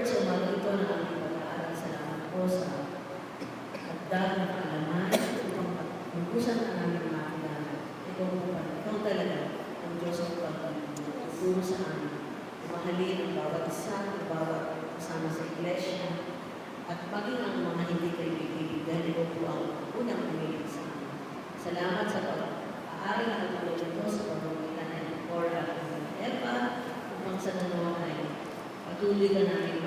Lord, sa umaga ito na aming pag-aaral, salamat po sa hagdan ng kaalaman upang magpusan ang aming makilala. Ikaw po pa, ikaw talaga ang Diyos ng pagtuturo sa amin. Mahalin ang bawat isa, ang bawat kasama sa iglesia, at maging ang mga hindi kaibigan, ikaw po ang unang umilig sa amin. Salamat sa pag-aaral na katulad ito sa pamamagitan ng Cora at Eva, upang sa naman ay patuloy ka namin